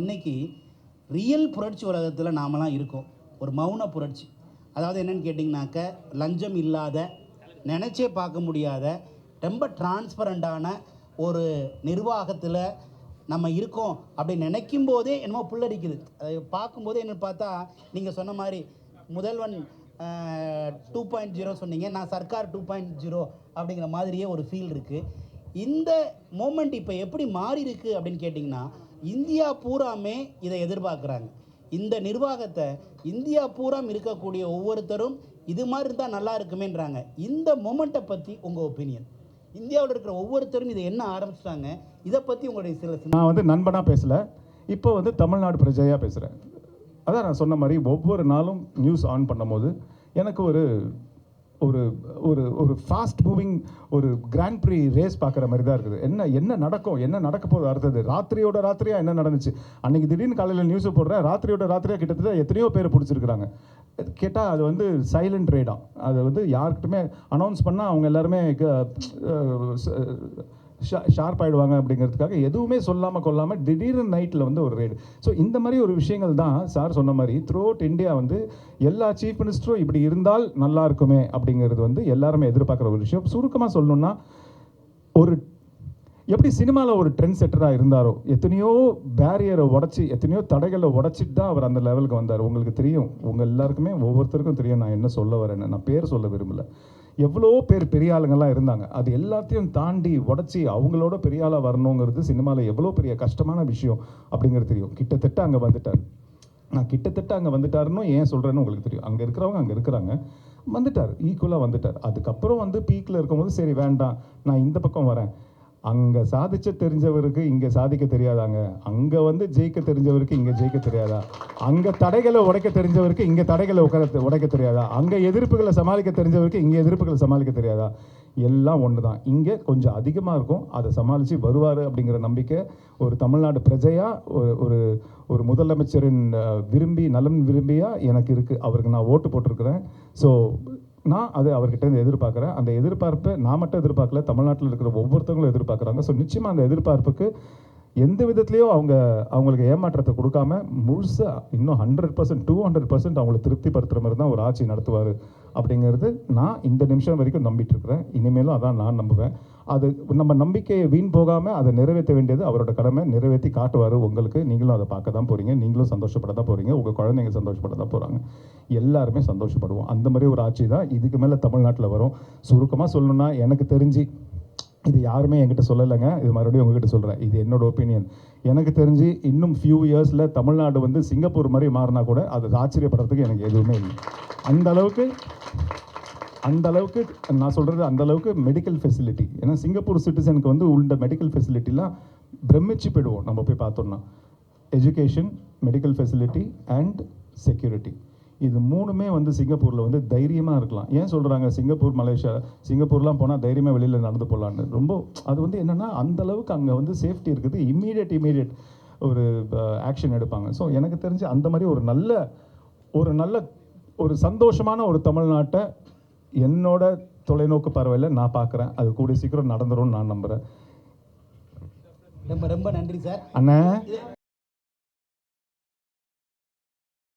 இன்னைக்கு ரியல் புரட்சி உலகத்தில் நாமெல்லாம் இருக்கோம். ஒரு மௌன புரட்சி. அதாவது என்னென்னு கேட்டிங்கனாக்க, லஞ்சம் இல்லாத, நினச்சே பார்க்க முடியாத, ரொம்ப டிரான்ஸ்பரண்டான ஒரு நிர்வாகத்தில் நம்ம இருக்கோம் அப்படின்னு நினைக்கும் போதே என்னமோ புல்லரிக்குது. அதை பார்க்கும்போதே என்னென்னு பார்த்தா, நீங்கள் சொன்ன மாதிரி முதல்வன் 2.0 சொன்னீங்க, நான் சர்க்கார் 2.0 அப்படிங்கிற மாதிரியே ஒரு ஃபீல் இருக்குது. இந்த மூமெண்ட் இப்போ எப்படி மாறி இருக்குது அப்படின்னு கேட்டிங்கன்னா, இந்தியா பூராமே இதை எதிர்பார்க்குறாங்க. இந்த நிர்வாகத்தை இந்தியா பூராம் இருக்கக்கூடிய ஒவ்வொருத்தரும் இது மாதிரி இருந்தால் நல்லா இருக்குமேன்றாங்க. இந்த மொமெண்ட்டை பற்றி உங்கள் ஒப்பீனியன்? இந்தியாவில் இருக்கிற ஒவ்வொருத்தரும் இதை என்ன ஆரம்பிச்சிட்டாங்க, இதை பற்றி உங்களுடைய சில நான் நண்பனாக பேசலை, இப்போ தமிழ்நாடு பிரஜையாக பேசுகிறேன். அதான் நான் சொன்ன மாதிரி ஒவ்வொரு நாளும் நியூஸ் ஆன் பண்ணும்போது எனக்கு ஒரு ஒரு ஒரு ஒரு ஃபாஸ்ட் மூவிங் ஒரு கிராண்ட் ப்ரீ ரேஸ் பார்க்குற மாதிரி தான் இருக்குது. என்ன நடக்கும், என்ன நடக்க போகுது அடுத்தது, ராத்திரியோட ராத்திரியாக என்ன நடந்துச்சு. அன்றைக்கி திடீர்னு காலையில் நியூஸை போடுறேன், ராத்திரியோட ராத்திரியாக கிட்டத்தட்ட எத்தனையோ பேர் பிடிச்சிருக்கிறாங்க. கேட்டால் அது சைலண்ட் ரேடாக, அது யார்கிட்டுமே அனௌன்ஸ் பண்ணால் அவங்க எல்லாருமே ஷார்ப் ஆகிடுவாங்க அப்படிங்கிறதுக்காக எதுவுமே சொல்லாமல் கொள்ளாமல் திடீர்னு நைட்டில் ஒரு ரெய்டு. ஸோ இந்த மாதிரி ஒரு விஷயங்கள் தான் சார் சொன்ன மாதிரி த்ரூ அவுட் இந்தியா எல்லா சீஃப் மினிஸ்டரும் இப்படி இருந்தால் நல்லா இருக்குமே அப்படிங்கிறது எல்லாருமே எதிர்பார்க்குற ஒரு விஷயம். சுருக்கமாக சொல்லணுன்னா, ஒரு எப்படி சினிமாவில் ஒரு ட்ரெண்ட் செட்டராக இருந்தாரோ, எத்தனையோ பேரியரை உடச்சி எத்தனையோ தடைகளை உடச்சிட்டு தான் அவர் அந்த லெவலுக்கு வந்தார். உங்களுக்கு தெரியும், உங்கள் எல்லாருக்குமே ஒவ்வொருத்தருக்கும் தெரியும் நான் என்ன சொல்ல வரேன்னு. நான் பேர் சொல்ல விரும்பலை. எவ்வளோ பேர் பெரிய ஆளுங்கள்லாம் இருந்தாங்க. அது எல்லாத்தையும் தாண்டி உடச்சி அவங்களோட பெரிய ஆளாக வரணுங்கிறது சினிமாவில் எவ்வளோ பெரிய கஷ்டமான விஷயம் அப்படிங்கிறது தெரியும். கிட்டத்தட்ட அங்கே வந்துட்டார். நான் கிட்டத்தட்ட அங்கே வந்துட்டாருன்னு ஏன் சொல்கிறேன்னு உங்களுக்கு தெரியும். அங்கே இருக்கிறவங்க அங்கே இருக்கிறாங்க, வந்துட்டார், ஈக்குவலாக வந்துட்டார். அதுக்கப்புறம் பீக்கில் இருக்கும்போது சரி வேண்டாம், நான் இந்த பக்கம் வரேன். அங்கே சாதிச்ச தெரிஞ்சவருக்கு இங்கே சாதிக்க தெரியாதாங்க, அங்கே ஜெயிக்க தெரிஞ்சவருக்கு இங்கே ஜெயிக்க தெரியாதா, அங்கே தடைகளை உடைக்க தெரிஞ்சவருக்கு இங்கே தடைகளை உடைக்க தெரியாதா, அங்கே எதிர்ப்புகளை சமாளிக்க தெரிஞ்சவருக்கு இங்கே எதிர்ப்புகளை சமாளிக்க தெரியாதா. எல்லாம் ஒன்று தான். இங்கே கொஞ்சம் அதிகமாக இருக்கும், அதை சமாளித்து வருவார் அப்படிங்கிற நம்பிக்கை ஒரு தமிழ்நாடு பிரஜையாக ஒரு ஒரு முதலமைச்சரின் நலன் விரும்பியாக எனக்கு இருக்குது. அவருக்கு நான் ஓட்டு போட்டிருக்கிறேன். ஸோ நான் அது அவர்கிட்ட எதிர்பார்க்குறேன். அந்த எதிர்பார்ப்பை நான் மட்டும் எதிர்பார்க்கல, தமிழ்நாட்டில் இருக்கிற ஒவ்வொருத்தவங்களும் எதிர்பார்க்குறாங்க. ஸோ நிச்சயமாக அந்த எதிர்பார்ப்புக்கு எந்த விதத்துலேயும் அவங்களுக்கு ஏமாற்றத்தை கொடுக்காம முழுசாக இன்னும் 100% 200% அவங்களை திருப்திப்படுத்துகிற மாதிரி தான் ஒரு ஆட்சி நடத்துவார் அப்படிங்கிறது நான் இந்த நிமிஷம் வரைக்கும் நம்பிட்டு இருக்கிறேன். இனிமேலும் அதான் நான் நம்புவேன். அது நம்ம நம்பிக்கையை வீண் போகாமல் அதை நிறைவேற்ற வேண்டியது அவரோட கடமை. நிறைவேற்றி காட்டுவார் உங்களுக்கு. நீங்களும் அதை பார்க்க தான் போகிறீங்க, நீங்களும் சந்தோஷப்பட தான் போகிறீங்க, உங்கள் குழந்தைங்க சந்தோஷப்பட தான் போகிறாங்க, எல்லாருமே சந்தோஷப்படுவோம். அந்த மாதிரி ஒரு ஆட்சி தான் இதுக்கு மேலே தமிழ்நாட்டில் வரும். சுருக்கமாக சொல்லணுன்னா, எனக்கு தெரிஞ்சு இது யாருமே என்கிட்ட சொல்லலைங்க, இது மறுபடியும் உங்ககிட்ட சொல்கிறேன், இது என்னோட ஒப்பீனியன். எனக்கு தெரிஞ்சு இன்னும் ஃபியூ இயர்ஸில் தமிழ்நாடு சிங்கப்பூர் மாதிரி மாறினா கூட அது ஆச்சரியப்படுறதுக்கு எனக்கு எதுவுமே இல்லை. அந்த அளவுக்கு நான் சொல்கிறது, அந்த அளவுக்கு மெடிக்கல் ஃபெசிலிட்டி. ஏன்னா சிங்கப்பூர் சிட்டிசனுக்கு உள்ள மெடிக்கல் ஃபெசிலிட்டிலாம் பிரமிச்சு போயிடுவோம் நம்ம போய் பார்த்தோம்னா. Education, medical facility and security, இது மூணுமே சிங்கப்பூரில் தைரியமாக இருக்கலாம். ஏன் சொல்கிறாங்க சிங்கப்பூர், மலேசியா, சிங்கப்பூர்லாம் போனால் தைரியமாக வெளியில் நடந்து போகலான்னு. ரொம்ப அது என்னென்னா அந்தளவுக்கு அங்கே சேஃப்டி இருக்குது. இம்மீடியட் ஒரு ஆக்ஷன் எடுப்பாங்க. ஸோ எனக்கு தெரிஞ்சு அந்த மாதிரி ஒரு நல்ல ஒரு சந்தோஷமான ஒரு தமிழ்நாட்டை என்னோட தொலைநோக்கு பார்வையில் நான் பார்க்குறேன். அது கூடிய சீக்கிரம் நடந்துரும்னு நான் நம்புகிறேன். ரொம்ப ரொம்ப நன்றி சார். அண்ணா.